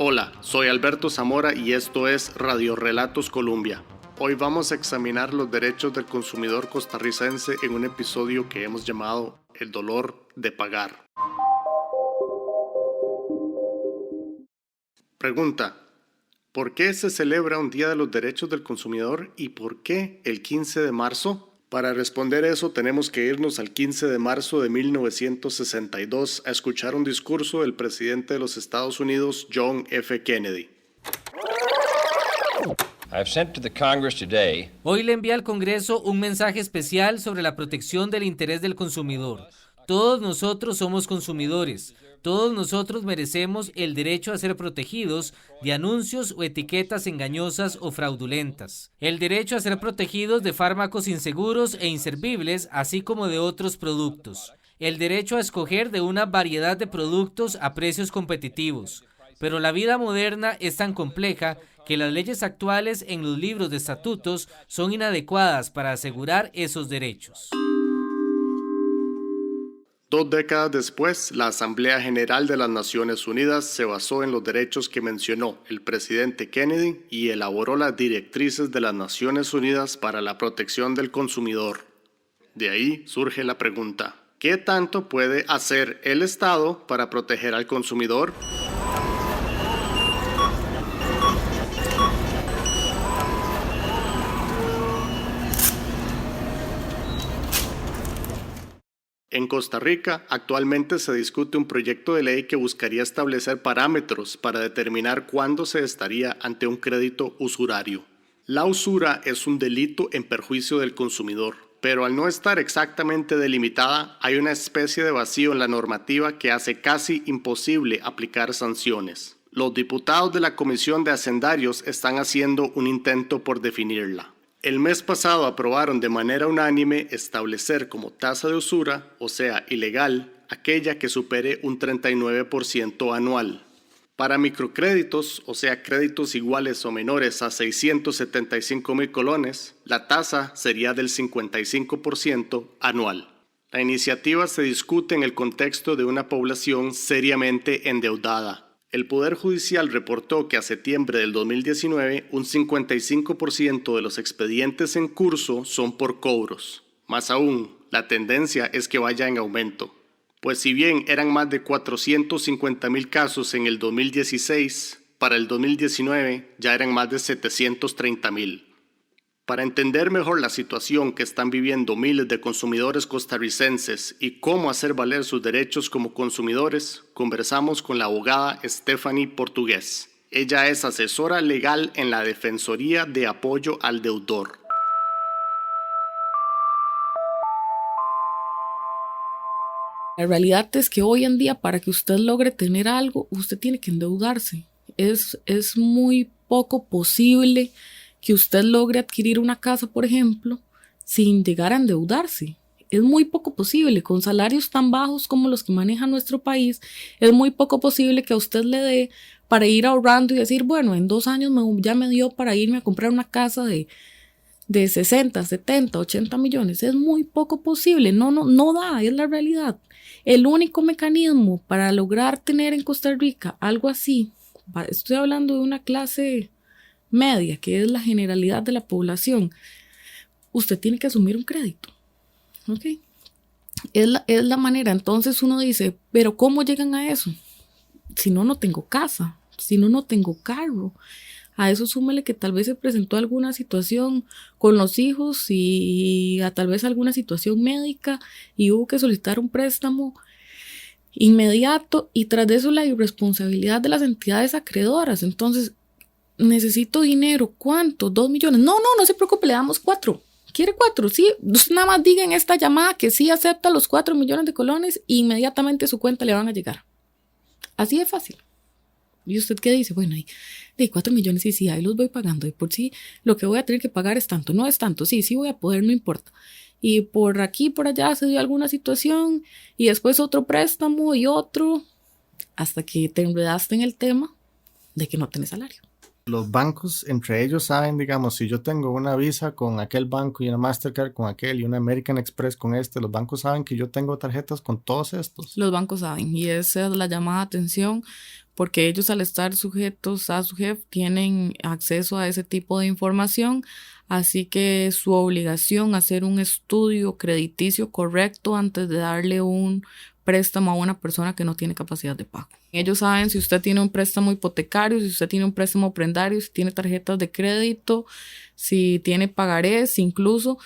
Hola, soy Alberto Zamora y esto es Radio Relatos Colombia. Hoy vamos a examinar los derechos del consumidor costarricense en un episodio que hemos llamado El dolor de pagar. Pregunta: ¿por qué se celebra un Día de los Derechos del Consumidor y por qué el 15 de marzo? Para responder eso tenemos que irnos al 15 de marzo de 1962 a escuchar un discurso del presidente de los Estados Unidos, John F. Kennedy. Hoy le envié al Congreso un mensaje especial sobre la protección del interés del consumidor. Todos nosotros somos consumidores. Todos nosotros merecemos el derecho a ser protegidos de anuncios o etiquetas engañosas o fraudulentas. El derecho a ser protegidos de fármacos inseguros e inservibles, así como de otros productos. El derecho a escoger de una variedad de productos a precios competitivos. Pero la vida moderna es tan compleja que las leyes actuales en los libros de estatutos son inadecuadas para asegurar esos derechos. 2 décadas después, la Asamblea General de las Naciones Unidas se basó en los derechos que mencionó el presidente Kennedy y elaboró las directrices de las Naciones Unidas para la protección del consumidor. De ahí surge la pregunta: ¿qué tanto puede hacer el Estado para proteger al consumidor? En Costa Rica, actualmente se discute un proyecto de ley que buscaría establecer parámetros para determinar cuándo se estaría ante un crédito usurario. La usura es un delito en perjuicio del consumidor, pero al no estar exactamente delimitada, hay una especie de vacío en la normativa que hace casi imposible aplicar sanciones. Los diputados de la Comisión de Hacendarios están haciendo un intento por definirla. El mes pasado aprobaron de manera unánime establecer como tasa de usura, o sea, ilegal, aquella que supere un 39% anual. Para microcréditos, o sea, créditos iguales o menores a 675,000 colones, la tasa sería del 55% anual. La iniciativa se discute en el contexto de una población seriamente endeudada. El Poder Judicial reportó que a septiembre del 2019 un 55% de los expedientes en curso son por cobros. Más aún, la tendencia es que vaya en aumento. Pues si bien eran más de 450,000 casos en el 2016, para el 2019 ya eran más de 730,000. Para entender mejor la situación que están viviendo miles de consumidores costarricenses y cómo hacer valer sus derechos como consumidores, conversamos con la abogada Stephanie Portugués. Ella es asesora legal en la Defensoría de Apoyo al Deudor. La realidad es que hoy en día, para que usted logre tener algo, usted tiene que endeudarse. Es muy poco posible que usted logre adquirir una casa, por ejemplo, sin llegar a endeudarse. Es muy poco posible. Con salarios tan bajos como los que maneja nuestro país, es muy poco posible que a usted le dé para ir ahorrando y decir, bueno, en 2 años ya me dio para irme a comprar una casa de 60, 70, 80 millones. Es muy poco posible. No da, es la realidad. El único mecanismo para lograr tener en Costa Rica algo así, estoy hablando de una clase media, que es la generalidad de la población, usted tiene que asumir un crédito. ¿Ok? Es la manera. Entonces uno dice, pero ¿cómo llegan a eso? Si no tengo casa, si no tengo carro. A eso súmele que tal vez se presentó alguna situación con los hijos y a tal vez alguna situación médica y hubo que solicitar un préstamo inmediato, y tras de eso la irresponsabilidad de las entidades acreedoras. Entonces, necesito dinero. ¿Cuánto? 2 millones. No se preocupe, le damos 4. ¿Quiere 4? Sí. Usted nada más diga en esta llamada que sí acepta los 4 millones de colones e inmediatamente a su cuenta le van a llegar. Así de fácil. ¿Y usted qué dice? Bueno, de 4 millones sí, ahí los voy pagando. Y por sí, lo que voy a tener que pagar es tanto. No es tanto. Sí voy a poder, no importa. Y por aquí, por allá se dio alguna situación y después otro préstamo y otro, hasta que te enredaste en el tema de que no tenés salario. Los bancos entre ellos saben, digamos, si yo tengo una Visa con aquel banco y una Mastercard con aquel y una American Express con este, los bancos saben que yo tengo tarjetas con todos estos. Los bancos saben, y esa es la llamada de atención, porque ellos, al estar sujetos a su jefe, tienen acceso a ese tipo de información, así que es su obligación hacer un estudio crediticio correcto antes de darle un préstamo a una persona que no tiene capacidad de pago. Ellos saben si usted tiene un préstamo hipotecario, si usted tiene un préstamo prendario, si tiene tarjetas de crédito, si tiene pagarés, incluso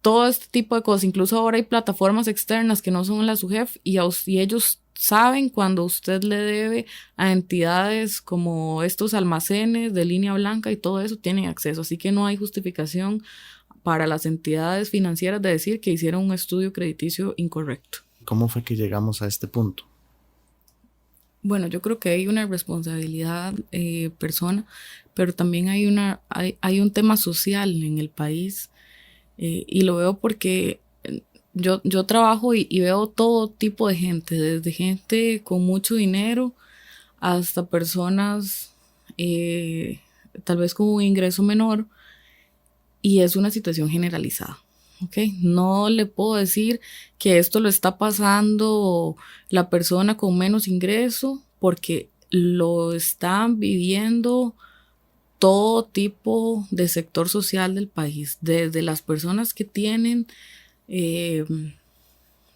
todo este tipo de cosas. Incluso ahora hay plataformas externas que no son la SUGEF, y ellos saben cuando usted le debe a entidades como estos almacenes de línea blanca, y todo eso tienen acceso, así que no hay justificación para las entidades financieras de decir que hicieron un estudio crediticio incorrecto. ¿Cómo fue que llegamos a este punto? Bueno, yo creo que hay una responsabilidad persona, pero también hay un tema social en el país, y lo veo porque yo trabajo y veo todo tipo de gente, desde gente con mucho dinero hasta personas tal vez con un ingreso menor, y es una situación generalizada. Okay. No le puedo decir que esto lo está pasando la persona con menos ingreso, porque lo están viviendo todo tipo de sector social del país, desde las personas que tienen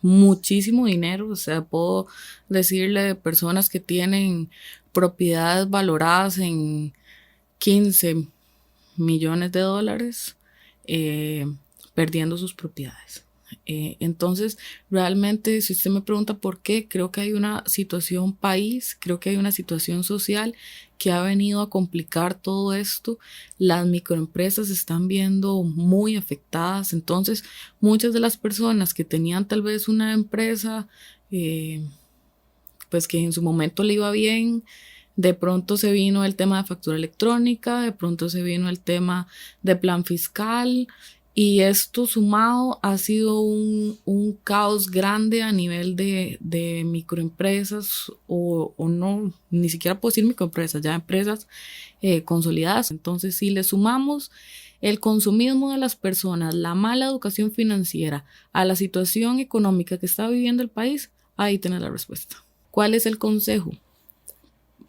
muchísimo dinero. O sea, puedo decirle de personas que tienen propiedades valoradas en 15 millones de dólares, perdiendo sus propiedades. Entonces, realmente, si usted me pregunta por qué, creo que hay una situación país, creo que hay una situación social que ha venido a complicar todo esto. Las microempresas se están viendo muy afectadas. Entonces, muchas de las personas que tenían tal vez una empresa, pues que en su momento le iba bien, de pronto se vino el tema de factura electrónica, de pronto se vino el tema de plan fiscal, y esto sumado ha sido un caos grande a nivel de microempresas, o no, ni siquiera puedo decir microempresas, ya empresas consolidadas. Entonces, si le sumamos el consumismo de las personas, la mala educación financiera, a la situación económica que está viviendo el país, ahí tiene la respuesta. ¿Cuál es el consejo?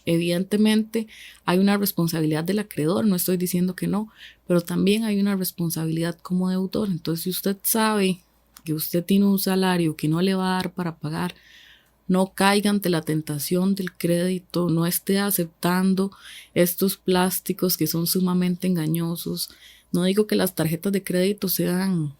Evidentemente hay una responsabilidad del acreedor, no estoy diciendo que no, pero también hay una responsabilidad como deudor. Entonces, si usted sabe que usted tiene un salario que no le va a dar para pagar, no caiga ante la tentación del crédito, no esté aceptando estos plásticos que son sumamente engañosos. No digo que las tarjetas de crédito sean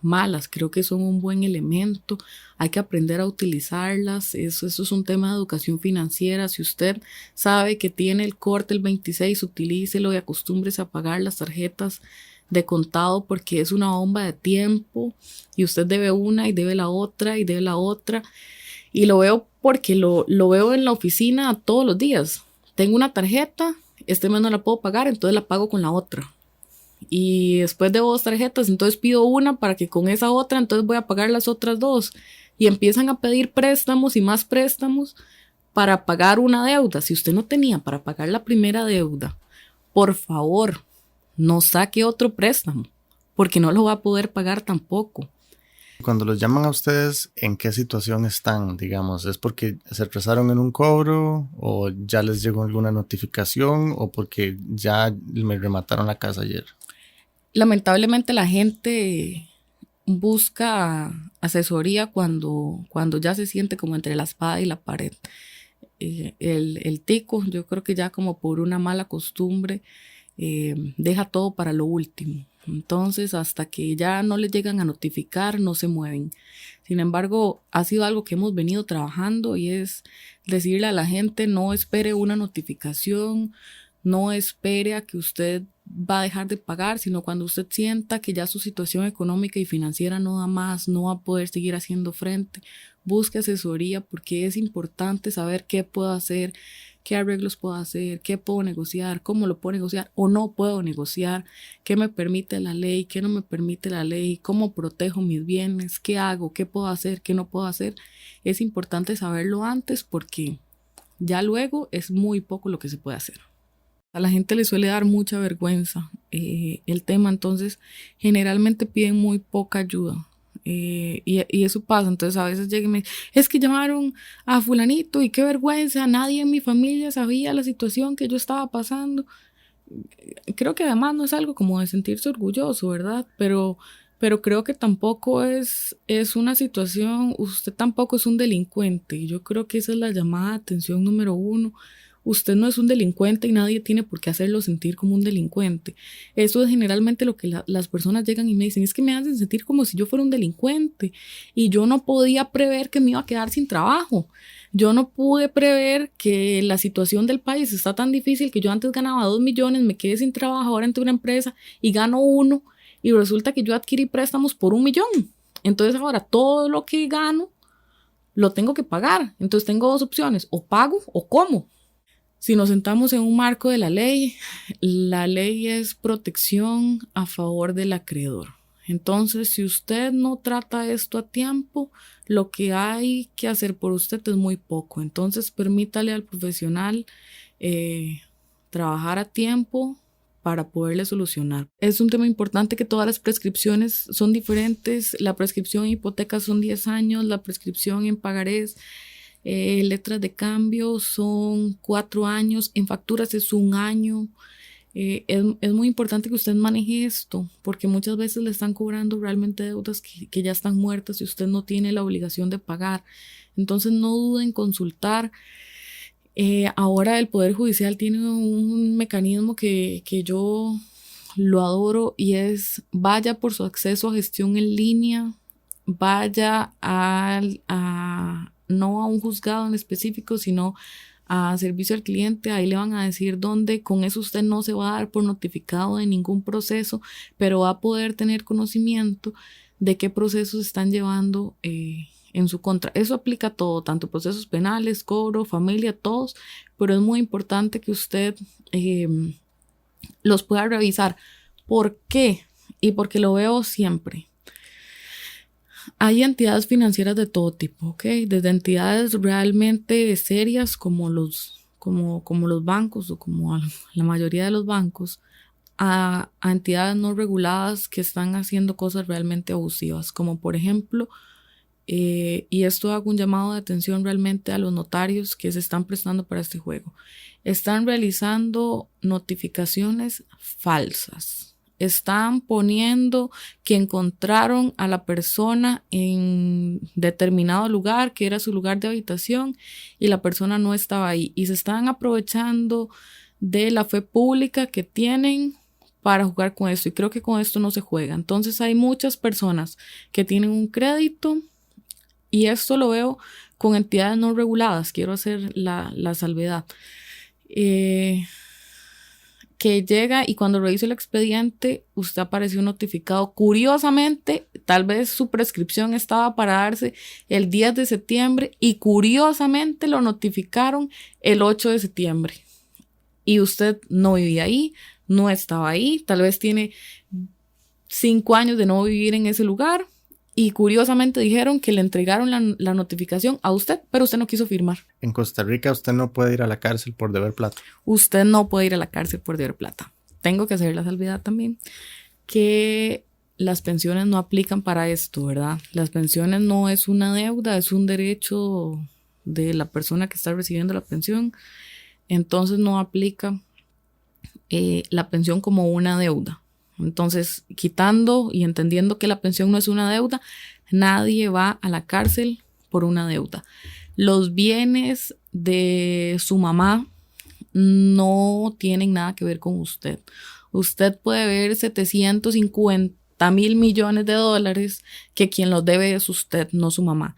malas, creo que son un buen elemento, hay que aprender a utilizarlas. Eso es un tema de educación financiera. Si usted sabe que tiene el corte el 26, utilícelo y acostúmbrese a pagar las tarjetas de contado, porque es una bomba de tiempo y usted debe una y debe la otra y debe la otra. Y lo veo porque lo veo en la oficina todos los días. Tengo una tarjeta, este mes no la puedo pagar, entonces la pago con la otra. Y después de 2 tarjetas, entonces pido una para que con esa otra, entonces voy a pagar las otras 2. Y empiezan a pedir préstamos y más préstamos para pagar una deuda. Si usted no tenía para pagar la primera deuda, por favor, no saque otro préstamo, porque no lo va a poder pagar tampoco. Cuando los llaman a ustedes, ¿en qué situación están? Digamos, ¿es porque se atrasaron en un cobro o ya les llegó alguna notificación o porque ya me remataron la casa ayer? Lamentablemente la gente busca asesoría cuando ya se siente como entre la espada y la pared. El tico, yo creo que ya como por una mala costumbre, deja todo para lo último. Entonces, hasta que ya no les llegan a notificar, no se mueven. Sin embargo, ha sido algo que hemos venido trabajando, y es decirle a la gente: no espere una notificación, no espere a que usted va a dejar de pagar, sino cuando usted sienta que ya su situación económica y financiera no da más, no va a poder seguir haciendo frente, busque asesoría, porque es importante saber qué puedo hacer, qué arreglos puedo hacer, qué puedo negociar, cómo lo puedo negociar o no puedo negociar, qué me permite la ley, qué no me permite la ley, cómo protejo mis bienes, qué hago, qué puedo hacer, qué no puedo hacer. Es importante saberlo antes, porque ya luego es muy poco lo que se puede hacer. A la gente le suele dar mucha vergüenza el tema, entonces generalmente piden muy poca ayuda. Y eso pasa, entonces a veces llegan y me dicen, es que llamaron a fulanito y qué vergüenza, nadie en mi familia sabía la situación que yo estaba pasando. Creo que además no es algo como de sentirse orgulloso, ¿verdad? Pero creo que tampoco es una situación, usted tampoco es un delincuente. Yo creo que esa es la llamada de atención número 1. Usted no es un delincuente y nadie tiene por qué hacerlo sentir como un delincuente. Eso es generalmente lo que las personas llegan y me dicen, es que me hacen sentir como si yo fuera un delincuente y yo no podía prever que me iba a quedar sin trabajo. Yo no pude prever que la situación del país está tan difícil que yo antes ganaba 2 millones, me quedé sin trabajo, ahora entré a una empresa y gano 1 y resulta que yo adquirí préstamos por 1 millón. Entonces ahora todo lo que gano lo tengo que pagar. Entonces tengo 2 opciones, o pago o como. Si nos sentamos en un marco de la ley es protección a favor del acreedor. Entonces, si usted no trata esto a tiempo, lo que hay que hacer por usted es muy poco. Entonces, permítale al profesional trabajar a tiempo para poderle solucionar. Es un tema importante que todas las prescripciones son diferentes. La prescripción en hipotecas son 10 años, la prescripción en pagarés, letras de cambio son 4 años, en facturas es 1 año. Es muy importante que usted maneje esto, porque muchas veces le están cobrando realmente deudas que ya están muertas y usted no tiene la obligación de pagar. Entonces no duden en consultar. Ahora el Poder Judicial tiene un mecanismo que yo lo adoro y es vaya por su acceso a gestión en línea, vaya no a un juzgado en específico, sino a servicio al cliente. Ahí le van a decir dónde. Con eso usted no se va a dar por notificado de ningún proceso, pero va a poder tener conocimiento de qué procesos están llevando en su contra. Eso aplica a todo, tanto procesos penales, cobro, familia, todos, pero es muy importante que usted los pueda revisar. ¿Por qué? Y porque lo veo siempre. Hay entidades financieras de todo tipo, ¿ok? Desde entidades realmente serias como los bancos o como la mayoría de los bancos, a entidades no reguladas que están haciendo cosas realmente abusivas, como por ejemplo, y esto hago un llamado de atención realmente a los notarios que se están prestando para este juego. Están realizando notificaciones falsas. Están poniendo que encontraron a la persona en determinado lugar, que era su lugar de habitación, y la persona no estaba ahí. Y se están aprovechando de la fe pública que tienen para jugar con esto. Y creo que con esto no se juega. Entonces hay muchas personas que tienen un crédito, y esto lo veo con entidades no reguladas. Quiero hacer la salvedad. Que llega y cuando revisa el expediente, usted apareció notificado. Curiosamente, tal vez su prescripción estaba para darse el 10 de septiembre y curiosamente lo notificaron el 8 de septiembre. Y usted no vivía ahí, no estaba ahí, tal vez tiene 5 años de no vivir en ese lugar y curiosamente dijeron que le entregaron la notificación a usted, pero usted no quiso firmar. En Costa Rica usted no puede ir a la cárcel por deber plata. Usted no puede ir a la cárcel por deber plata. Tengo que hacer la salvedad también que las pensiones no aplican para esto, ¿verdad? Las pensiones no es una deuda, es un derecho de la persona que está recibiendo la pensión. Entonces no aplica la pensión como una deuda. Entonces, quitando y entendiendo que la pensión no es una deuda, nadie va a la cárcel por una deuda. Los bienes de su mamá no tienen nada que ver con usted. Usted puede ver 750,000 millones de dólares que quien los debe es usted, no su mamá.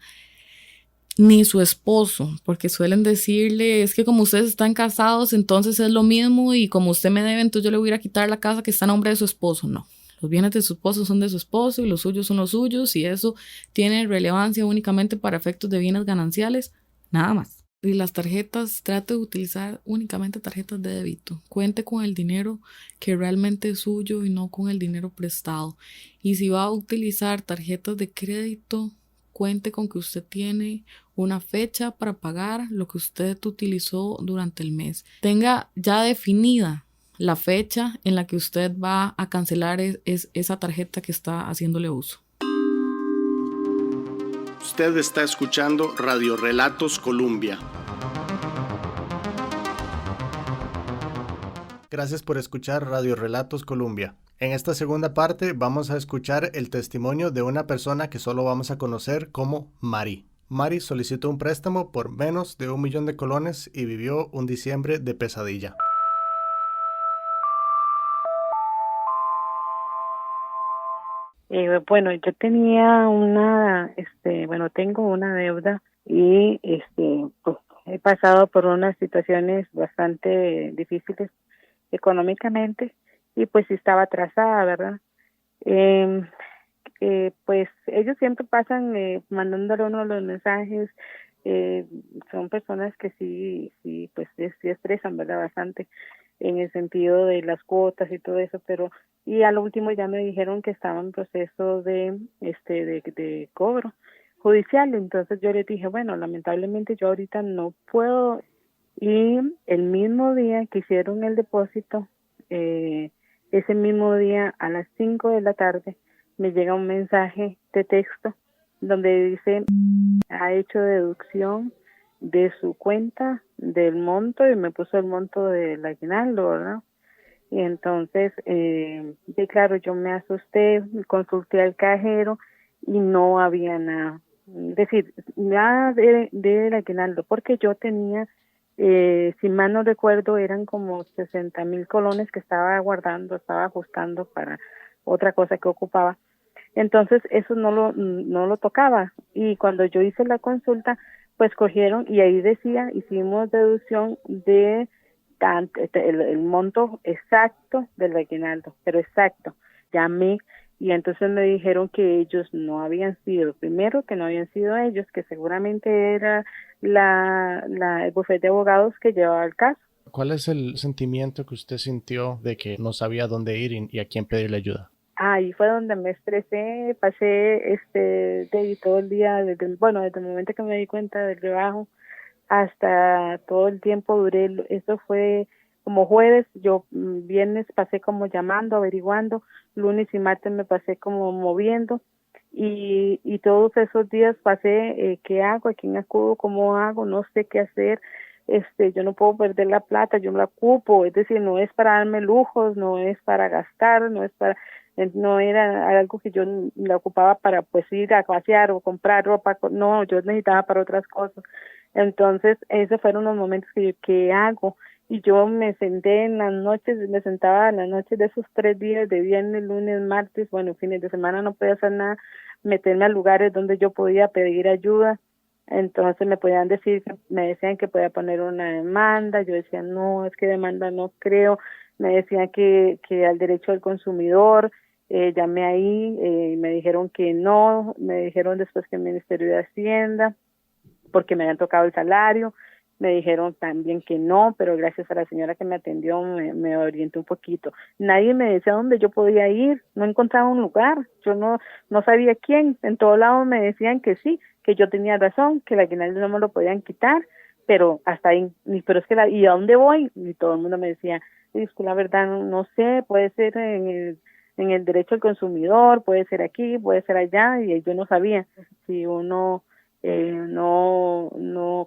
Ni su esposo, porque suelen decirle, es que como ustedes están casados, entonces es lo mismo y como usted me debe, entonces yo le voy a ir a quitar la casa que está a nombre de su esposo. No, los bienes de su esposo son de su esposo y los suyos son los suyos y eso tiene relevancia únicamente para efectos de bienes gananciales, nada más. Y las tarjetas, trate de utilizar únicamente tarjetas de débito. Cuente con el dinero que realmente es suyo y no con el dinero prestado. Y si va a utilizar tarjetas de crédito, cuente con que usted tiene una fecha para pagar lo que usted utilizó durante el mes. Tenga ya definida la fecha en la que usted va a cancelar esa tarjeta que está haciéndole uso. Usted está escuchando Radio Relatos Colombia. Gracias por escuchar Radio Relatos Colombia. En esta segunda parte vamos a escuchar el testimonio de una persona que solo vamos a conocer como Mari. Mari solicitó un préstamo por menos de 1 millón de colones y vivió un diciembre de pesadilla. Bueno, yo tenía tengo una deuda y pues he pasado por unas situaciones bastante difíciles económicamente y pues sí estaba atrasada, ¿verdad? Eh, pues ellos siempre pasan mandándole a uno los mensajes, son personas que pues sí estresan, ¿verdad? Bastante en el sentido de las cuotas y todo eso, pero y al último ya me dijeron que estaba en proceso de cobro judicial, entonces yo les dije, bueno, lamentablemente yo ahorita no puedo, y el mismo día que hicieron el depósito, ese mismo día a las 5 de la tarde me llega un mensaje de texto donde dice ha hecho deducción de su cuenta del monto y me puso el monto del aguinaldo, ¿verdad? Y entonces, claro, yo me asusté, consulté al cajero y no había nada. Es decir, nada del aguinaldo, porque yo tenía, si mal no recuerdo, eran como 60,000 colones que estaba guardando, estaba ajustando para otra cosa que ocupaba. Entonces, eso no lo tocaba. Y cuando yo hice la consulta, pues cogieron y ahí decía, hicimos deducción de el monto exacto del aguinaldo, pero exacto. Llamé y entonces me dijeron que ellos no habían sido, primero que no habían sido ellos, que seguramente era el bufete de abogados que llevaba el caso. ¿Cuál es el sentimiento que usted sintió de que no sabía dónde ir y a quién pedirle ayuda? Ahí fue donde me estresé, pasé todo el día, desde el momento que me di cuenta del trabajo hasta todo el tiempo eso fue como jueves, yo viernes pasé como llamando, averiguando, lunes y martes me pasé como moviendo y todos esos días pasé, ¿qué hago? ¿A quién acudo? ¿Cómo hago? No sé qué hacer. Yo no puedo perder la plata, yo la ocupo, es decir, no es para darme lujos, no es para gastar, no era algo que yo la ocupaba para pues ir a pasear o comprar ropa, no, yo necesitaba para otras cosas. Entonces, esos fueron los momentos que yo, ¿qué hago? Y yo me sentaba en las noches de esos 3 días, de viernes, lunes, martes, bueno, fines de semana no podía hacer nada, meterme a lugares donde yo podía pedir ayuda. Entonces me decían que podía poner una demanda, yo decía, no, es que demanda no creo, me decían que al derecho del consumidor, llamé ahí, me dijeron que no, me dijeron después que el Ministerio de Hacienda, porque me habían tocado el salario, me dijeron también que no, pero gracias a la señora que me atendió me orientó un poquito. Nadie me decía dónde yo podía ir, no encontraba un lugar, yo no sabía quién, en todos lados me decían que sí, que yo tenía razón, que el aguinaldo no me lo podían quitar, pero hasta ahí, pero es que ¿y a dónde voy? Y todo el mundo me decía, es que la verdad no sé, puede ser en el derecho al consumidor, puede ser aquí, puede ser allá, y yo no sabía si uno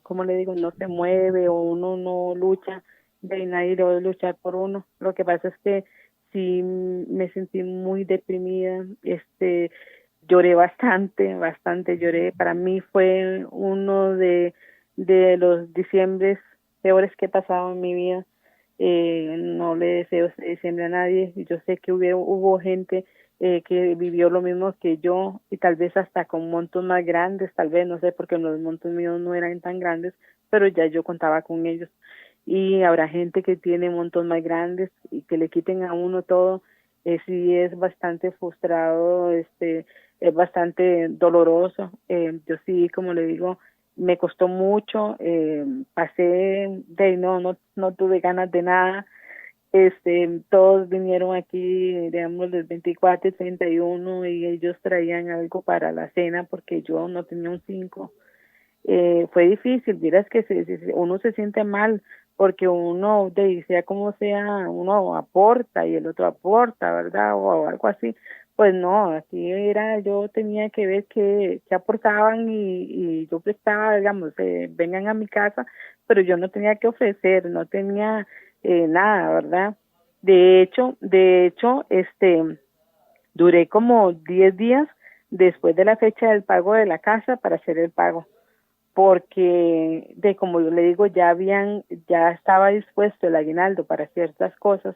¿cómo le digo? No se mueve o uno no lucha, de nadie le va a luchar por uno. Lo que pasa es que sí me sentí muy deprimida, lloré bastante lloré. Para mí fue uno de los diciembres peores que he pasado en mi vida. No le deseo este diciembre a nadie. Yo sé que hubo gente que vivió lo mismo que yo y tal vez hasta con montos más grandes, tal vez, no sé, porque los montos míos no eran tan grandes, pero ya yo contaba con ellos. Y habrá gente que tiene montos más grandes y que le quiten a uno todo, sí es bastante frustrado, es bastante doloroso. Yo sí, como le digo, me costó mucho, no tuve ganas de nada. Todos vinieron aquí, digamos, del 24 y 31 y ellos traían algo para la cena porque yo no tenía un 5. Fue difícil, miras que uno se siente mal porque uno, sea como sea, uno aporta y el otro aporta, ¿verdad? O algo así. Pues no, aquí era, yo tenía que ver qué aportaban y yo prestaba, digamos, vengan a mi casa, pero yo no tenía que ofrecer, no tenía nada, ¿verdad? De hecho, duré como 10 días después de la fecha del pago de la casa para hacer el pago, porque como yo le digo, ya estaba dispuesto el aguinaldo para ciertas cosas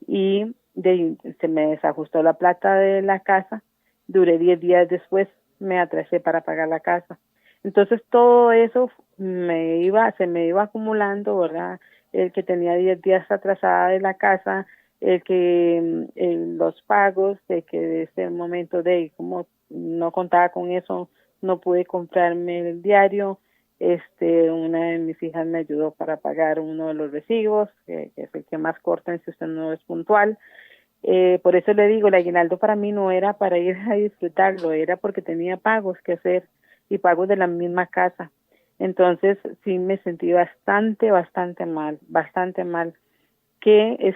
y se me desajustó la plata de la casa, duré 10 días después, me atrasé para pagar la casa. Entonces todo eso se me iba acumulando, ¿verdad? El que tenía 10 días atrasada de la casa, el que los pagos, de que desde el momento de como no contaba con eso, no pude comprarme el diario. Una de mis hijas me ayudó para pagar uno de los recibos, que es el que más cortan si usted no es puntual. Por eso le digo, el aguinaldo para mí no era para ir a disfrutarlo, era porque tenía pagos que hacer y pagos de la misma casa. Entonces sí me sentí bastante mal, que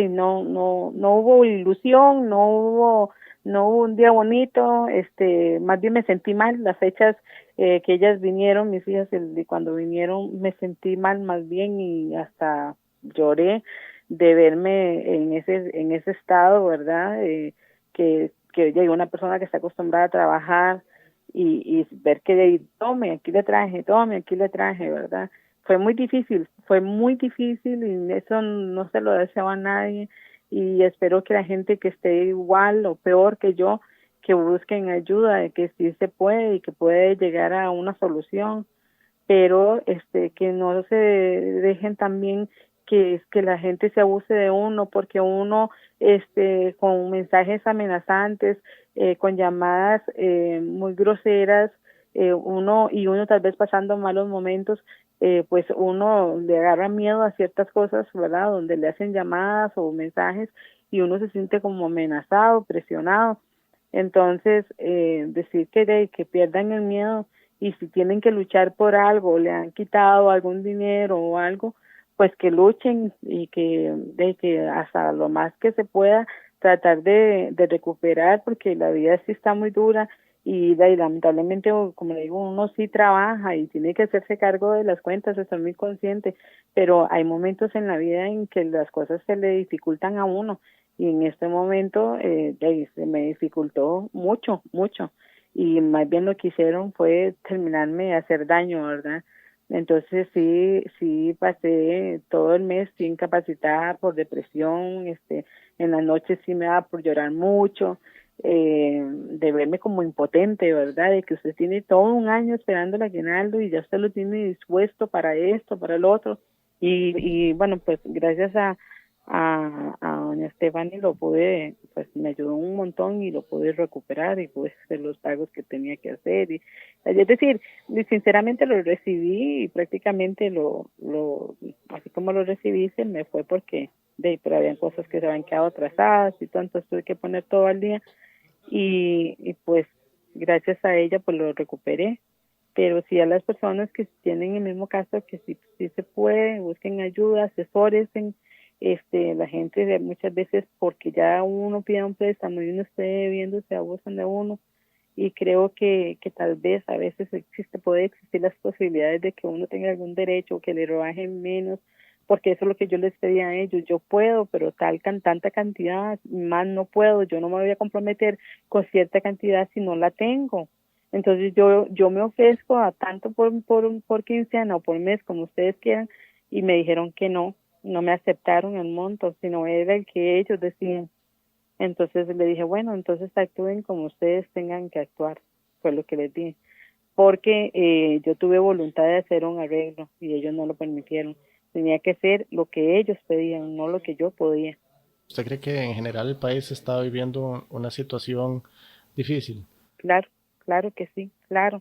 no hubo ilusión, no hubo un día bonito, más bien me sentí mal. Las fechas que ellas vinieron, mis hijas, cuando vinieron me sentí mal más bien y hasta lloré de verme en ese estado, ¿verdad? Que llega una persona que está acostumbrada a trabajar y ver que tome, aquí le traje, ¿verdad? Fue muy difícil y eso no se lo deseo a nadie y espero que la gente que esté igual o peor que yo, que busquen ayuda, de que sí se puede y que puede llegar a una solución, pero que no se dejen también que la gente se abuse de uno porque uno con mensajes amenazantes, con llamadas muy groseras, uno tal vez pasando malos momentos, pues uno le agarra miedo a ciertas cosas, ¿verdad? Donde le hacen llamadas o mensajes y uno se siente como amenazado, presionado. Entonces, decir que pierdan el miedo y si tienen que luchar por algo, le han quitado algún dinero o algo, pues que luchen y que hasta lo más que se pueda tratar de recuperar, porque la vida sí está muy dura y lamentablemente, como le digo, uno sí trabaja y tiene que hacerse cargo de las cuentas, estoy muy consciente, pero hay momentos en la vida en que las cosas se le dificultan a uno y en este momento se me dificultó mucho y más bien lo que hicieron fue terminarme de hacer daño, ¿verdad? Entonces sí pasé todo el mes sin incapacitada por depresión, en la noche sí me daba por llorar mucho, de verme como impotente, ¿verdad? De que usted tiene todo un año esperando el aguinaldo y ya usted lo tiene dispuesto para esto, para el otro. Y bueno, pues gracias a doña Stephanie lo pude, pues me ayudó un montón y lo pude recuperar y pude hacer los pagos que tenía que hacer. Es decir, sinceramente lo recibí y prácticamente así como lo recibí, se me fue porque pero habían cosas que se habían quedado atrasadas y todo, entonces tuve que poner todo al día y pues gracias a ella pues lo recuperé. Pero sí a las personas que tienen el mismo caso, que sí se puede, busquen ayuda, asesórense. La gente muchas veces porque ya uno pide un préstamo y uno esté debiendo, se abusan de uno y creo que tal vez a veces puede existir las posibilidades de que uno tenga algún derecho o que le rebajen menos, porque eso es lo que yo les pedía a ellos. Yo puedo, pero tanta cantidad más no puedo, yo no me voy a comprometer con cierta cantidad si no la tengo. Entonces yo me ofrezco a tanto por quincena o por mes como ustedes quieran y me dijeron que no me aceptaron el monto, sino era el que ellos decían. Entonces le dije, bueno, entonces actúen como ustedes tengan que actuar, fue lo que les dije, porque yo tuve voluntad de hacer un arreglo y ellos no lo permitieron. Tenía que ser lo que ellos pedían, no lo que yo podía. ¿Usted cree que en general el país está viviendo una situación difícil? Claro, claro que sí, claro.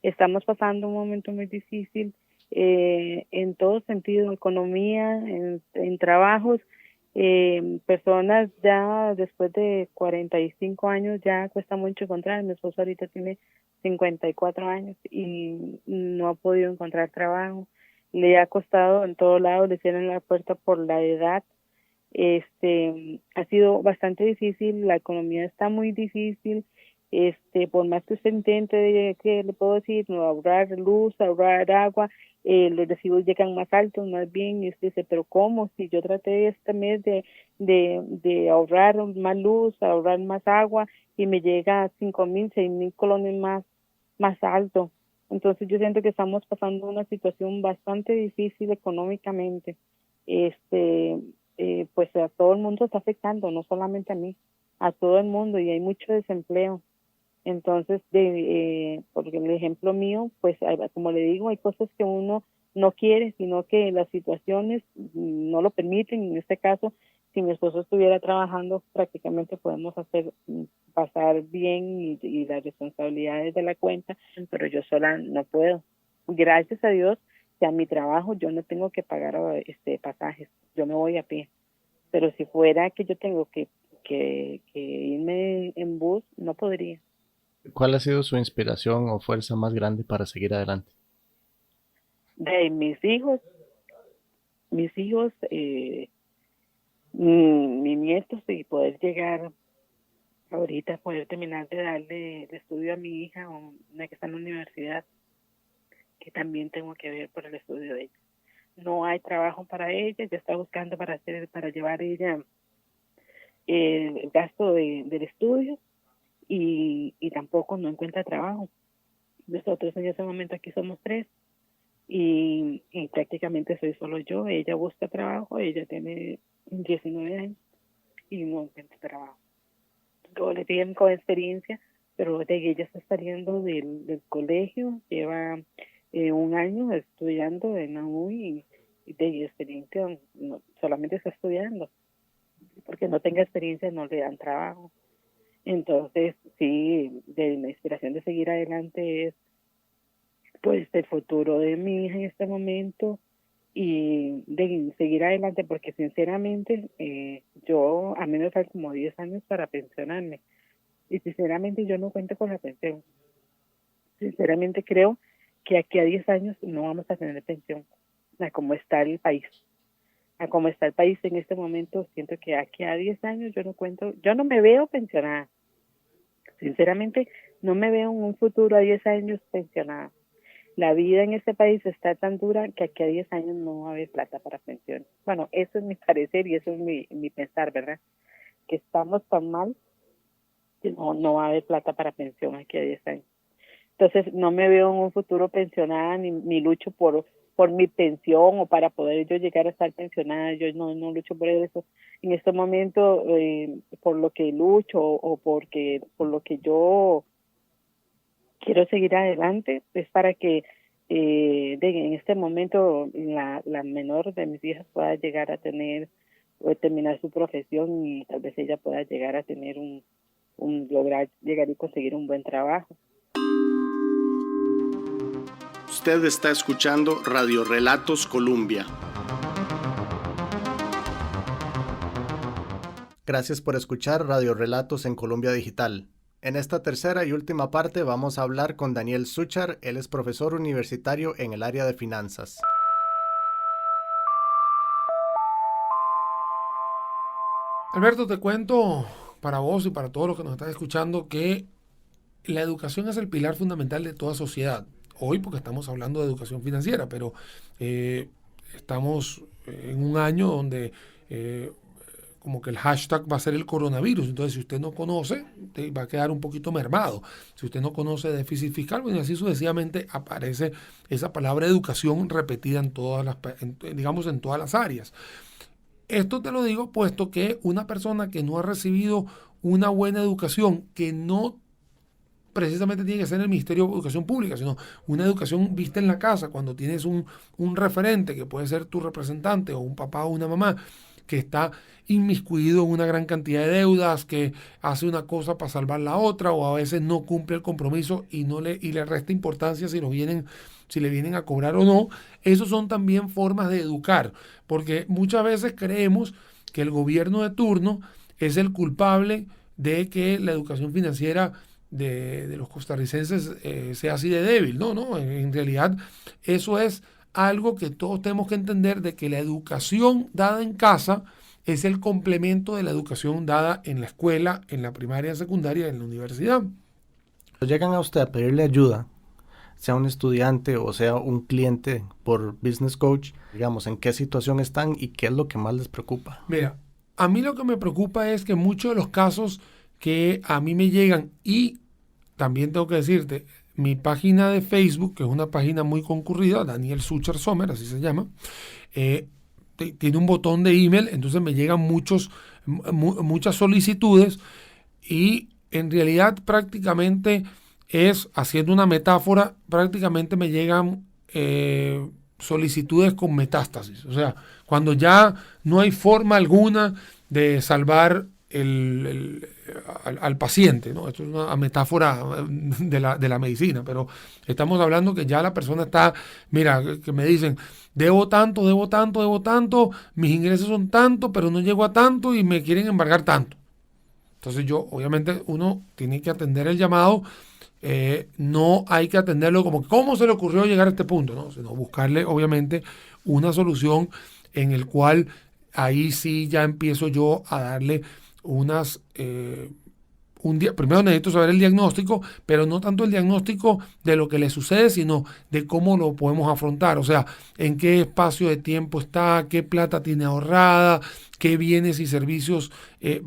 Estamos pasando un momento muy difícil en todo sentido, economía, en trabajos. Personas ya después de 45 años ya cuesta mucho encontrar. Mi esposo ahorita tiene 54 años y no ha podido encontrar trabajo. le ha costado en todos lados, le cierran la puerta por la edad. Ha sido bastante difícil, la economía está muy difícil. Por más que usted intente, ¿qué le puedo decir? No, ahorrar luz, ahorrar agua, los recibos llegan más altos, más bien, y usted dice, pero ¿cómo? Si yo traté este mes de ahorrar más luz, ahorrar más agua, y me llega a 5,000, 6,000 colones más alto. Entonces yo siento que estamos pasando una situación bastante difícil económicamente. Pues a todo el mundo está afectando, no solamente a mí, a todo el mundo, y hay mucho desempleo. Entonces, porque el ejemplo mío, pues como le digo, hay cosas que uno no quiere, sino que las situaciones no lo permiten. En este caso, si mi esposo estuviera trabajando, prácticamente podemos hacer pasar bien y las responsabilidades de la cuenta, pero yo sola no puedo. Gracias a Dios que a mi trabajo yo no tengo que pagar pasajes, yo me voy a pie. Pero si fuera que yo tengo que irme en bus, no podría. ¿Cuál ha sido su inspiración o fuerza más grande para seguir adelante? De mis hijos, mis nietos, y poder llegar ahorita, poder terminar de darle el estudio a mi hija, una que está en la universidad, que también tengo que ver por el estudio de ella. No hay trabajo para ella, ya está buscando para llevar ella el gasto del estudio, y tampoco no encuentra trabajo. Nosotros en ese momento aquí somos 3 y prácticamente soy solo yo. Ella busca trabajo, ella tiene 19 años y no encuentra trabajo. Yo le tienen con experiencia, pero ella está saliendo del colegio, lleva 1 año estudiando en la UI y de experiencia no, solamente está estudiando, porque no tenga experiencia no le dan trabajo. Entonces, sí, de la inspiración de seguir adelante es pues el futuro de mi hija en este momento, y de seguir adelante, porque sinceramente a mí me faltan como 10 años para pensionarme, y sinceramente yo no cuento con la pensión. Sinceramente creo que aquí a 10 años no vamos a tener pensión, a cómo está el país. A cómo está el país en este momento, siento que aquí a 10 años yo no me veo pensionada. Sinceramente, no me veo en un futuro a 10 años pensionada. La vida en este país está tan dura que aquí a 10 años no va a haber plata para pensiones. Bueno, eso es mi parecer y eso es mi pensar, ¿verdad? Que estamos tan mal que no va a haber plata para pensión aquí a 10 años. Entonces, no me veo en un futuro pensionada ni lucho por mi pensión o para poder yo llegar a estar pensionada. Yo no lucho por eso. En este momento, por lo que lucho o por lo que yo quiero seguir adelante, es para que en este momento la menor de mis hijas pueda llegar a tener o terminar su profesión, y tal vez ella pueda llegar a tener lograr llegar y conseguir un buen trabajo. Usted está escuchando Radio Relatos Colombia. Gracias por escuchar Radio Relatos en Colombia Digital. En esta tercera y última parte vamos a hablar con Daniel Suchar. Él es profesor universitario en el área de finanzas. Alberto, te cuento para vos y para todos los que nos están escuchando que la educación es el pilar fundamental de toda sociedad. Hoy porque estamos hablando de educación financiera, pero estamos en un año donde como que el hashtag va a ser el coronavirus. Entonces, si usted no conoce, va a quedar un poquito mermado. Si usted no conoce déficit fiscal, bueno, así sucesivamente aparece esa palabra educación repetida en todas las áreas. Esto te lo digo puesto que una persona que no ha recibido una buena educación, que no precisamente tiene que ser el Ministerio de Educación Pública, sino una educación vista en la casa, cuando tienes un referente que puede ser tu representante o un papá o una mamá que está inmiscuido en una gran cantidad de deudas, que hace una cosa para salvar la otra, o a veces no cumple el compromiso y le resta importancia si le vienen a cobrar o no. Esos son también formas de educar, porque muchas veces creemos que el gobierno de turno es el culpable de que la educación financiera de los costarricenses sea así de débil. No, en realidad eso es algo que todos tenemos que entender, de que la educación dada en casa es el complemento de la educación dada en la escuela, en la primaria, secundaria, en la universidad. Llegan a usted a pedirle ayuda, sea un estudiante o sea un cliente por Business Coach, digamos, ¿en qué situación están y qué es lo que más les preocupa? Mira, a mí lo que me preocupa es que muchos de los casos que a mí me llegan, y también tengo que decirte, mi página de Facebook, que es una página muy concurrida, Daniel Sucher Sommer, así se llama, tiene un botón de email, entonces me llegan muchas solicitudes, y en realidad prácticamente es, haciendo una metáfora, prácticamente me llegan solicitudes con metástasis. O sea, cuando ya no hay forma alguna de salvar al paciente, ¿no? Esto es una metáfora de la medicina, pero estamos hablando que ya la persona está, mira, que me dicen, debo tanto, mis ingresos son tanto, pero no llego a tanto y me quieren embargar tanto. Entonces obviamente uno tiene que atender el llamado. No hay que atenderlo como ¿cómo se le ocurrió llegar a este punto? No, sino buscarle obviamente una solución en el cual ahí sí ya empiezo yo a darle primero necesito saber el diagnóstico, pero no tanto el diagnóstico de lo que le sucede, sino de cómo lo podemos afrontar. O sea, en qué espacio de tiempo está, qué plata tiene ahorrada, qué bienes y servicios,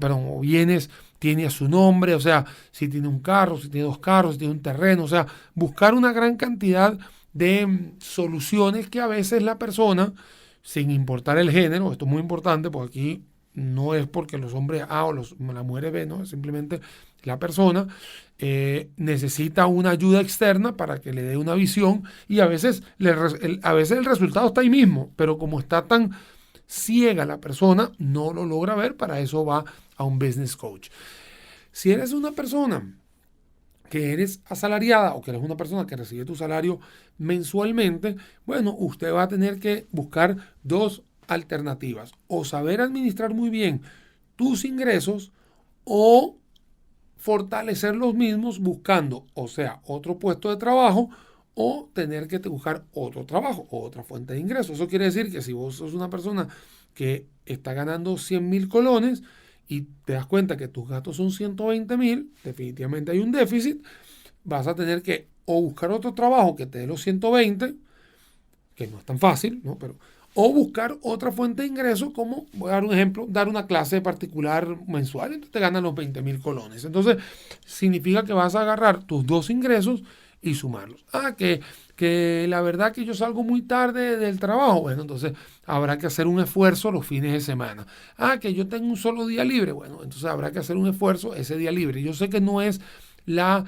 o bienes tiene a su nombre, o sea, si tiene un carro, si tiene 2 carros, si tiene un terreno, o sea, buscar una gran cantidad de soluciones que a veces la persona, sin importar el género, esto es muy importante porque aquí no es porque los hombres A o las mujeres B, no, es simplemente la persona necesita una ayuda externa para que le dé una visión, y a veces el resultado está ahí mismo, pero como está tan ciega la persona, no lo logra ver. Para eso va a un business coach. Si eres una persona que eres asalariada o que eres una persona que recibe tu salario mensualmente, bueno, usted va a tener que buscar 2 alternativas: o saber administrar muy bien tus ingresos, o fortalecer los mismos buscando, o sea, otro puesto de trabajo, o tener que buscar otro trabajo, otra fuente de ingresos. Eso quiere decir que si vos sos una persona que está ganando 100,000 colones y te das cuenta que tus gastos son 120,000, definitivamente hay un déficit. Vas a tener que o buscar otro trabajo que te dé los 120, que no es tan fácil, ¿no? O buscar otra fuente de ingresos, como, voy a dar un ejemplo, dar una clase particular mensual, entonces te ganan los 20,000 colones. Entonces, significa que vas a agarrar tus 2 ingresos y sumarlos. Que la verdad que yo salgo muy tarde del trabajo, bueno, entonces habrá que hacer un esfuerzo los fines de semana. Que yo tengo un solo día libre, bueno, entonces habrá que hacer un esfuerzo ese día libre. Yo sé que no es la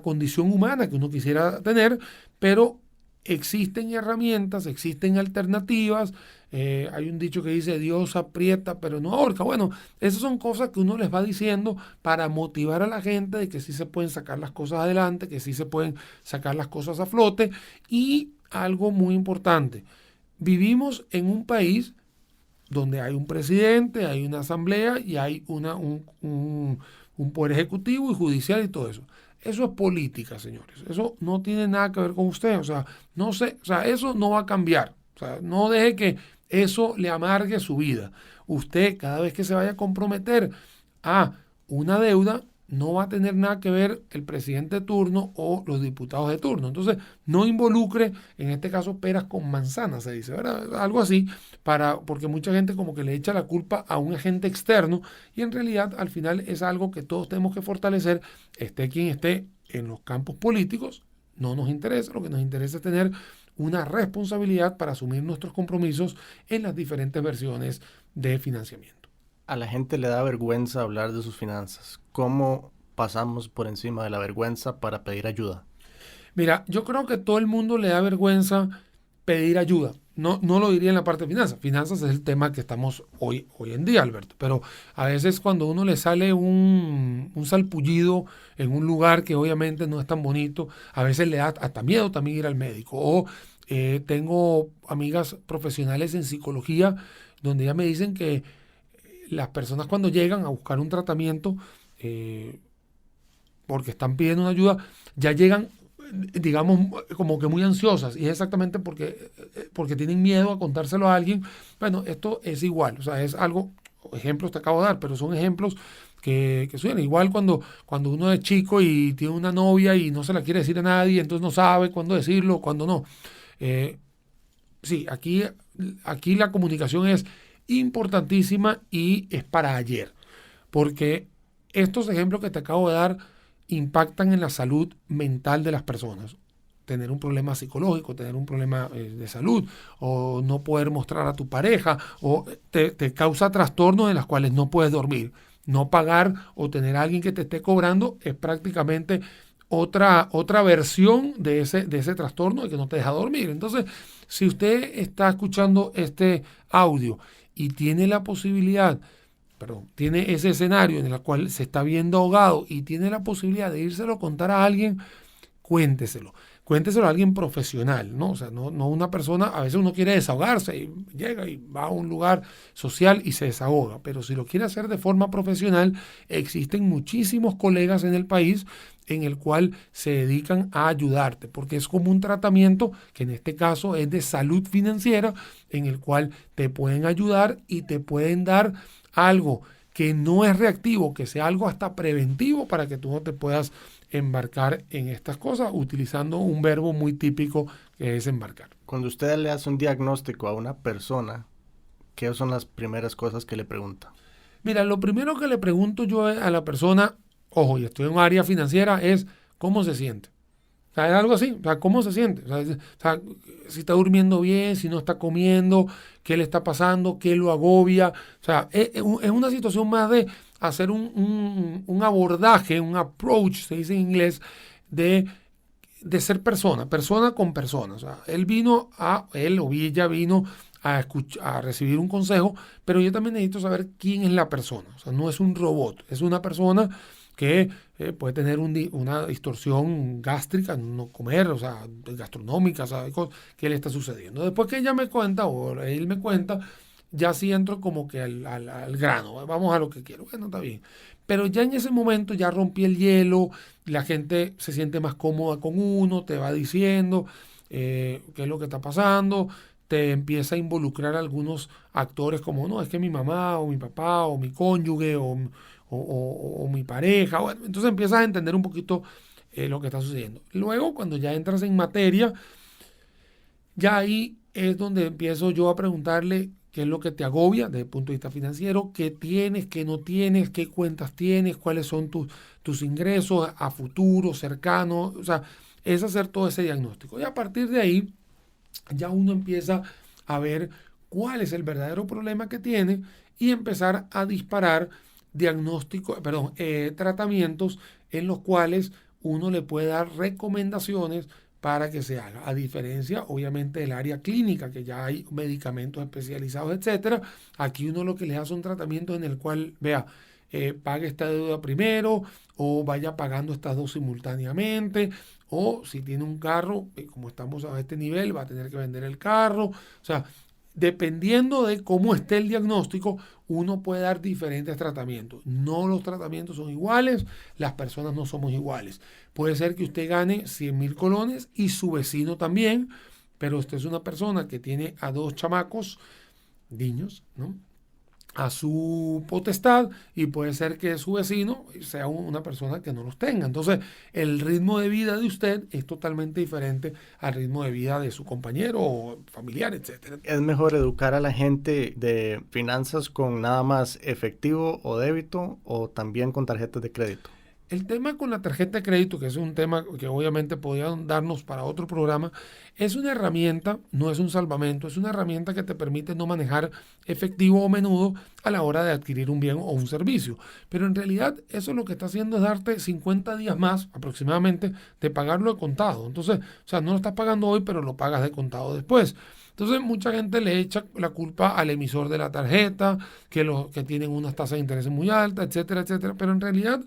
condición humana que uno quisiera tener, pero existen herramientas, existen alternativas. Hay un dicho que dice: Dios aprieta pero no ahorca. Bueno, esas son cosas que uno les va diciendo para motivar a la gente de que sí se pueden sacar las cosas adelante, que sí se pueden sacar las cosas a flote. Y algo muy importante: vivimos en un país donde hay un presidente, hay una asamblea y hay un poder ejecutivo y judicial y todo eso. Eso es política, señores. Eso no tiene nada que ver con usted. O sea, no sé, o sea, eso no va a cambiar. O sea, no deje que eso le amargue su vida. Usted, cada vez que se vaya a comprometer a una deuda, no va a tener nada que ver el presidente de turno o los diputados de turno. Entonces, no involucre, en este caso, peras con manzanas, se dice, ¿verdad? Algo así, porque mucha gente como que le echa la culpa a un agente externo, y en realidad al final es algo que todos tenemos que fortalecer, esté quien esté en los campos políticos. No nos interesa, lo que nos interesa es tener una responsabilidad para asumir nuestros compromisos en las diferentes versiones de financiamiento. A la gente le da vergüenza hablar de sus finanzas. ¿Cómo pasamos por encima de la vergüenza para pedir ayuda? Mira, yo creo que todo el mundo le da vergüenza pedir ayuda. No lo diría en la parte de finanzas. Finanzas es el tema que estamos hoy en día, Alberto. Pero a veces cuando a uno le sale un salpullido en un lugar que obviamente no es tan bonito, a veces le da hasta miedo también ir al médico. O tengo amigas profesionales en psicología donde ya me dicen que las personas, cuando llegan a buscar un tratamiento porque están pidiendo una ayuda, ya llegan digamos, como que muy ansiosas, y es exactamente porque tienen miedo a contárselo a alguien. Bueno, esto es igual, o sea, es algo, ejemplos te acabo de dar, pero son ejemplos que suenan. Igual cuando uno es chico y tiene una novia y no se la quiere decir a nadie, entonces no sabe cuándo decirlo, cuándo no. Eh, sí, aquí la comunicación es importantísima y es para ayer, porque estos ejemplos que te acabo de dar impactan en la salud mental de las personas. Tener un problema psicológico, tener un problema de salud, o no poder mostrar a tu pareja, o te causa trastornos en los cuales no puedes dormir. No pagar o tener a alguien que te esté cobrando es prácticamente otra versión de ese trastorno de que no te deja dormir. Entonces, si usted está escuchando este audio y tiene la posibilidad, tiene ese escenario en el cual se está viendo ahogado y tiene la posibilidad de írselo a contar a alguien, cuénteselo. Cuénteselo a alguien profesional, ¿no? O sea, no una persona, a veces uno quiere desahogarse y llega y va a un lugar social y se desahoga, pero si lo quiere hacer de forma profesional, existen muchísimos colegas en el país en el cual se dedican a ayudarte, porque es como un tratamiento que en este caso es de salud financiera, en el cual te pueden ayudar y te pueden dar algo que no es reactivo, que sea algo hasta preventivo para que tú no te puedas embarcar en estas cosas, utilizando un verbo muy típico que es embarcar. Cuando usted le hace un diagnóstico a una persona, ¿qué son las primeras cosas que le pregunta? Mira, lo primero que le pregunto yo a la persona, ojo, y estoy en un área financiera, es ¿cómo se siente? O sea, es algo así, o sea, ¿cómo se siente? O sea, si está durmiendo bien, si no está comiendo, qué le está pasando, qué lo agobia. O sea, es una situación más de hacer un abordaje, un approach, se dice en inglés, de ser persona con persona. O sea, él o ella vino a recibir un consejo, pero yo también necesito saber quién es la persona. O sea, no es un robot, es una persona que puede tener una distorsión gástrica, no comer, o sea, gastronómica, o sea, qué le está sucediendo. Después que ella me cuenta o él me cuenta, ya sí entro como que al grano, vamos a lo que quiero. Bueno, está bien. Pero ya en ese momento ya rompí el hielo, la gente se siente más cómoda con uno, te va diciendo qué es lo que está pasando, te empieza a involucrar algunos actores como, no, es que mi mamá o mi papá o mi cónyuge o mi pareja. Bueno, entonces empiezas a entender un poquito lo que está sucediendo. Luego, cuando ya entras en materia, ya ahí es donde empiezo yo a preguntarle qué es lo que te agobia desde el punto de vista financiero, qué tienes, qué no tienes, qué cuentas tienes, cuáles son tus ingresos a futuro, cercano. O sea, es hacer todo ese diagnóstico. Y a partir de ahí, ya uno empieza a ver cuál es el verdadero problema que tiene y empezar a disparar tratamientos en los cuales uno le puede dar recomendaciones para que se haga. A diferencia, obviamente, del área clínica, que ya hay medicamentos especializados, etcétera. Aquí uno lo que le da son tratamientos en el cual, vea, pague esta deuda primero o vaya pagando estas dos simultáneamente, o si tiene un carro, como estamos a este nivel, va a tener que vender el carro. O sea, dependiendo de cómo esté el diagnóstico, uno puede dar diferentes tratamientos. No los tratamientos son iguales, las personas no somos iguales. Puede ser que usted gane 100.000 colones y su vecino también, pero usted es una persona que tiene a 2 chamacos, niños, ¿no?, a su potestad, y puede ser que su vecino sea una persona que no los tenga. Entonces, el ritmo de vida de usted es totalmente diferente al ritmo de vida de su compañero o familiar, etcétera. ¿Es mejor educar a la gente de finanzas con nada más efectivo o débito o también con tarjetas de crédito? El tema con la tarjeta de crédito, que es un tema que obviamente podría darnos para otro programa, es una herramienta, no es un salvamento, es una herramienta que te permite no manejar efectivo o menudo a la hora de adquirir un bien o un servicio. Pero en realidad eso lo que está haciendo es darte 50 días más aproximadamente de pagarlo de contado. Entonces, o sea, no lo estás pagando hoy, pero lo pagas de contado después. Entonces, mucha gente le echa la culpa al emisor de la tarjeta, que tienen unas tasas de interés muy altas, etcétera, etcétera. Pero en realidad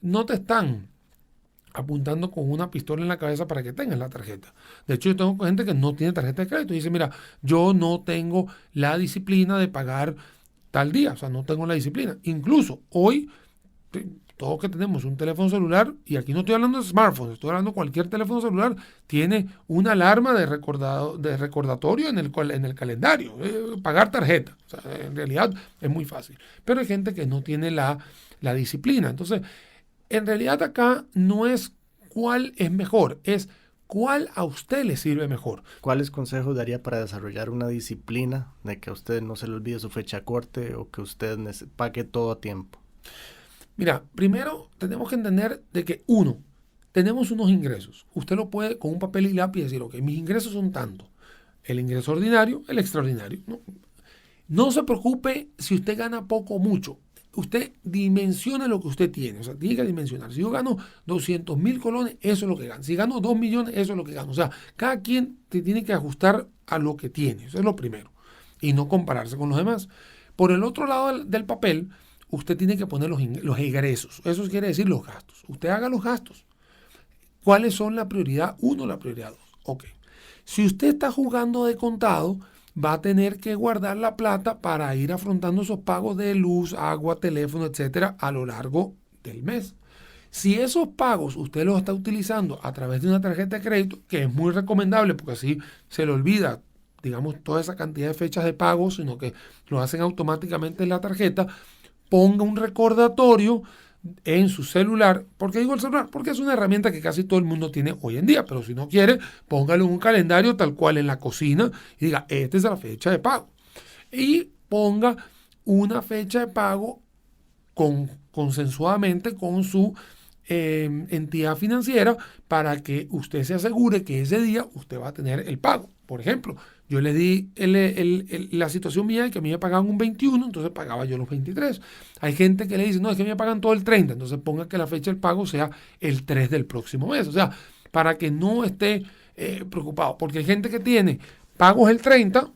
no te están apuntando con una pistola en la cabeza para que tengas la tarjeta. De hecho, yo tengo gente que no tiene tarjeta de crédito y dice, mira, yo no tengo la disciplina de pagar tal día, o sea, no tengo la disciplina. Incluso hoy, todos que tenemos un teléfono celular, y aquí no estoy hablando de smartphones, estoy hablando de cualquier teléfono celular, tiene una alarma de recordatorio en el calendario, pagar tarjeta. O sea, en realidad es muy fácil. Pero hay gente que no tiene la disciplina. Entonces, en realidad acá no es cuál es mejor, es cuál a usted le sirve mejor. ¿Cuáles consejos daría para desarrollar una disciplina de que a usted no se le olvide su fecha de corte o que usted pague todo a tiempo? Mira, primero tenemos que entender de que, uno, tenemos unos ingresos. Usted lo puede con un papel y lápiz decir, ok, mis ingresos son tantos. El ingreso ordinario, el extraordinario. No se preocupe si usted gana poco o mucho. Usted dimensiona lo que usted tiene, o sea, tiene que dimensionar. Si yo gano 200,000 colones, eso es lo que gano. Si gano 2 millones, eso es lo que gano. O sea, cada quien te tiene que ajustar a lo que tiene, eso es lo primero. Y no compararse con los demás. Por el otro lado del papel, usted tiene que poner los egresos. Eso quiere decir los gastos. Usted haga los gastos. ¿Cuáles son la prioridad 1, la prioridad 2? Ok. Si usted está jugando de contado, va a tener que guardar la plata para ir afrontando esos pagos de luz, agua, teléfono, etcétera, a lo largo del mes. Si esos pagos usted los está utilizando a través de una tarjeta de crédito, que es muy recomendable porque así se le olvida, digamos, toda esa cantidad de fechas de pago, sino que lo hacen automáticamente en la tarjeta, ponga un recordatorio en su celular. ¿Por qué digo el celular? Porque es una herramienta que casi todo el mundo tiene hoy en día, pero si no quiere, póngalo en un calendario tal cual en la cocina y diga, esta es la fecha de pago. Y ponga una fecha de pago consensuadamente con su entidad financiera para que usted se asegure que ese día usted va a tener el pago. Por ejemplo, yo le di la situación mía de que a mí me pagaban un 21, entonces pagaba yo los 23. Hay gente que le dice, no, es que a mí me pagan todo el 30, entonces ponga que la fecha del pago sea el 3 del próximo mes. O sea, para que no esté preocupado, porque hay gente que tiene pagos el 30,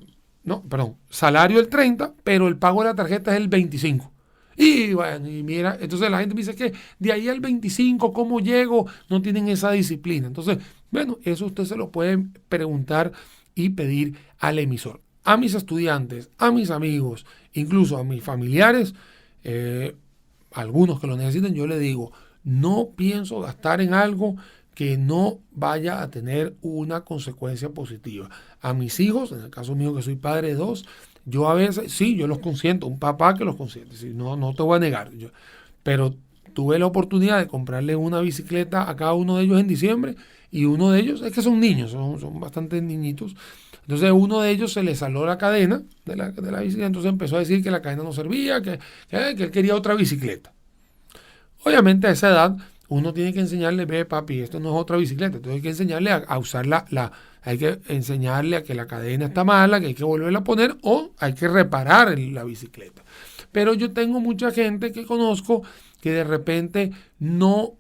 salario el 30, pero el pago de la tarjeta es el 25. Y bueno, y mira, entonces la gente me dice que de ahí al 25, ¿cómo llego? No tienen esa disciplina. Entonces, bueno, eso usted se lo puede preguntar y pedir al emisor. A mis estudiantes, a mis amigos, incluso a mis familiares, algunos que lo necesiten, yo les digo, no pienso gastar en algo que no vaya a tener una consecuencia positiva. A mis hijos, en el caso mío que soy padre de 2, yo a veces, sí, yo los consiento, un papá que los consiente, sí, no te voy a negar, pero tuve la oportunidad de comprarle una bicicleta a cada uno de ellos en diciembre y uno de ellos, es que son niños, son bastante niñitos, entonces uno de ellos se le salió la cadena de la bicicleta, entonces empezó a decir que la cadena no servía, que él quería otra bicicleta. Obviamente a esa edad uno tiene que enseñarle, ve papi, esto no es otra bicicleta, entonces hay que enseñarle a usar hay que enseñarle a que la cadena está mala, que hay que volverla a poner o hay que reparar la bicicleta. Pero yo tengo mucha gente que conozco que de repente no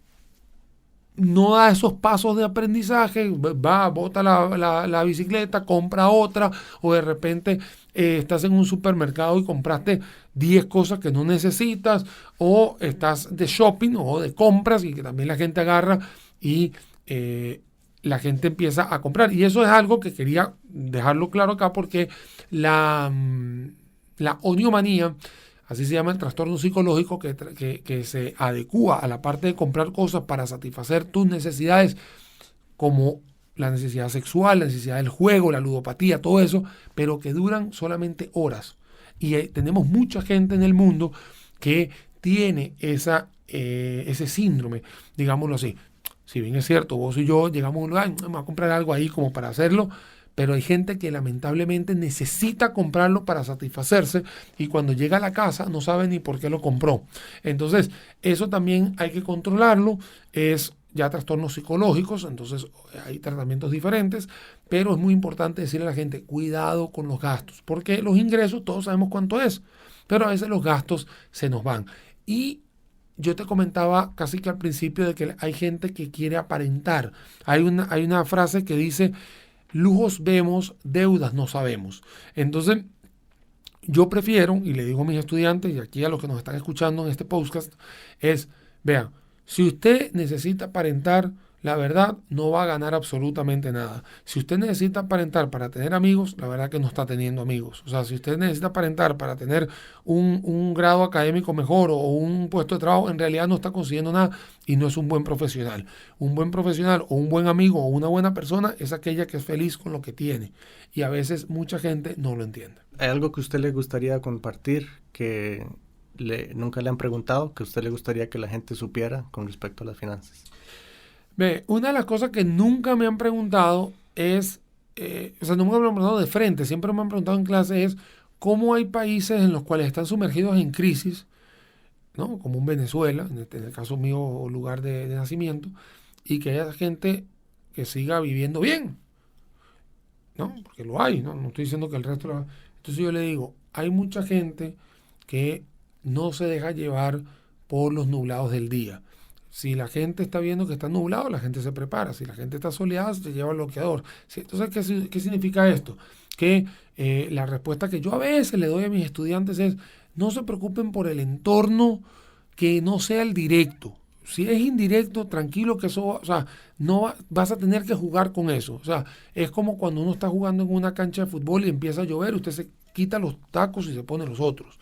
da esos pasos de aprendizaje, bota la bicicleta, compra otra, o de repente estás en un supermercado y compraste 10 cosas que no necesitas, o estás de shopping o de compras y que también la gente agarra y la gente empieza a comprar. Y eso es algo que quería dejarlo claro acá porque la oniomanía, así se llama el trastorno psicológico que se adecúa a la parte de comprar cosas para satisfacer tus necesidades, como la necesidad sexual, la necesidad del juego, la ludopatía, todo eso, pero que duran solamente horas. Y tenemos mucha gente en el mundo que tiene ese síndrome, digámoslo así. Si bien es cierto, vos y yo llegamos a un lugar, vamos a comprar algo ahí como para hacerlo, pero hay gente que lamentablemente necesita comprarlo para satisfacerse y cuando llega a la casa no sabe ni por qué lo compró. Entonces, eso también hay que controlarlo. Es ya trastornos psicológicos, entonces hay tratamientos diferentes, pero es muy importante decirle a la gente, cuidado con los gastos, porque los ingresos todos sabemos cuánto es, pero a veces los gastos se nos van. Y yo te comentaba casi que al principio de que hay gente que quiere aparentar. Hay una frase que dice, lujos vemos, deudas no sabemos. Entonces, yo prefiero, y le digo a mis estudiantes y aquí a los que nos están escuchando en este podcast, es, vean, si usted necesita aparentar, la verdad no va a ganar absolutamente nada. Si usted necesita aparentar para tener amigos, la verdad que no está teniendo amigos. O sea, si usted necesita aparentar para tener un grado académico mejor o un puesto de trabajo, en realidad no está consiguiendo nada y no es un buen profesional. Un buen profesional o un buen amigo o una buena persona es aquella que es feliz con lo que tiene. Y a veces mucha gente no lo entiende. ¿Hay algo que a usted le gustaría compartir que nunca le han preguntado, que a usted le gustaría que la gente supiera con respecto a las finanzas? Una de las cosas que nunca me han preguntado es, nunca me han preguntado de frente, siempre me han preguntado en clase es cómo hay países en los cuales están sumergidos en crisis, ¿no? Como en Venezuela, en el caso mío, lugar de nacimiento, y que haya gente que siga viviendo bien, ¿no? Porque lo hay, ¿no? No estoy diciendo que el resto lo haga. Entonces yo le digo, hay mucha gente que no se deja llevar por los nublados del día. Si la gente está viendo que está nublado, la gente se prepara. Si la gente está soleada, se lleva el bloqueador. ¿Sí? Entonces, ¿qué significa esto? Que la respuesta que yo a veces le doy a mis estudiantes es, no se preocupen por el entorno que no sea el directo. Si es indirecto, tranquilo que eso, o sea, vas a tener que jugar con eso. O sea, es como cuando uno está jugando en una cancha de fútbol y empieza a llover, usted se quita los tacos y se pone los otros.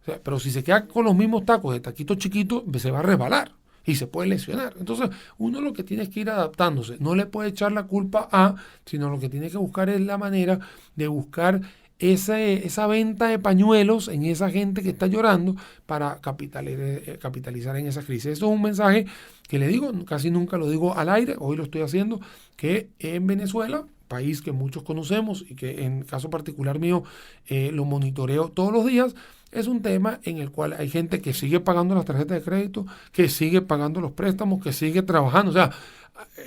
O sea, pero si se queda con los mismos tacos de taquito chiquito, se va a resbalar y se puede lesionar. Entonces, uno lo que tiene es que ir adaptándose. No le puede echar la culpa a, sino lo que tiene que buscar es la manera de buscar esa venta de pañuelos en esa gente que está llorando para capitalizar en esa crisis. Eso es un mensaje que le digo, casi nunca lo digo al aire, hoy lo estoy haciendo, que en Venezuela, país que muchos conocemos y que en caso particular mío lo monitoreo todos los días, es un tema en el cual hay gente que sigue pagando las tarjetas de crédito, que sigue pagando los préstamos, que sigue trabajando. O sea,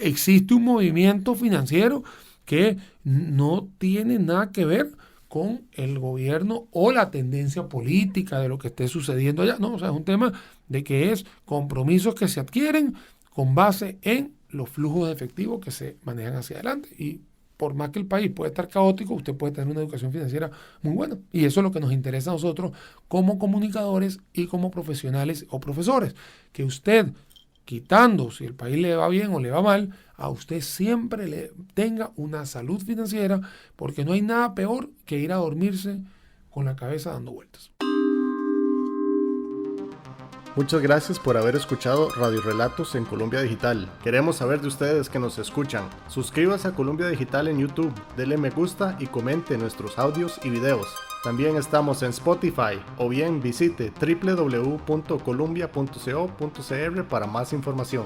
existe un movimiento financiero que no tiene nada que ver con el gobierno o la tendencia política de lo que esté sucediendo allá. No, o sea, es un tema de que es compromisos que se adquieren con base en los flujos de efectivo que se manejan hacia adelante. Y por más que el país puede estar caótico, usted puede tener una educación financiera muy buena. Y eso es lo que nos interesa a nosotros como comunicadores y como profesionales o profesores. Que usted, quitando si el país le va bien o le va mal, a usted siempre le tenga una salud financiera, porque no hay nada peor que ir a dormirse con la cabeza dando vueltas. Muchas gracias por haber escuchado Radio Relatos en Colombia Digital. Queremos saber de ustedes que nos escuchan. Suscríbase a Colombia Digital en YouTube, dele me gusta y comente nuestros audios y videos. También estamos en Spotify o bien visite www.columbia.co.cr para más información.